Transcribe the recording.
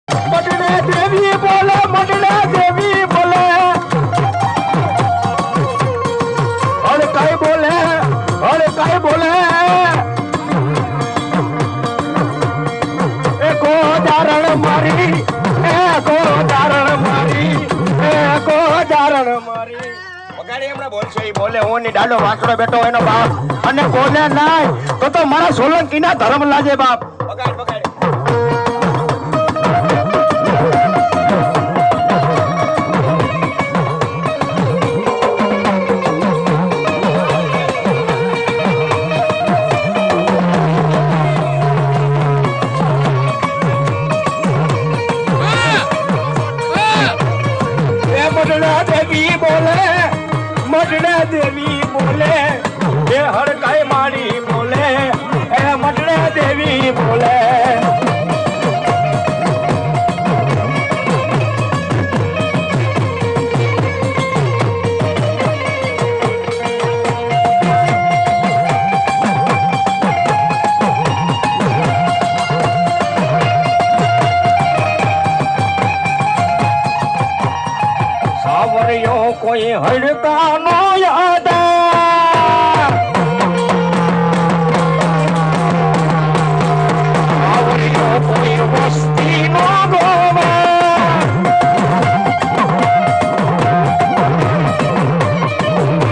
મટડે દેવી બોલે, મટડે દેવી બોલે, અરે કઈ બોલે, અરે કઈ બોલે, એકો દારણ મારી, એકો દારણ મારી, એકો દારણ મારી. વગાડી હમણાં બોલશે ઈ બોલે, હું ની ડાડો વાંકડો બેઠો એનો બાપ, અને બોલે નાય તો મારા સોલંકી ના ધર્મ લાજે બાપ. વગાડ વગાડ. મટડા દેવી બોલે, મટડા દેવી બોલે, એ હડકાઈ મારી બોલે, એ મટડા દેવી બોલે. સાવરિયો કોઈ હડકા નો યાદ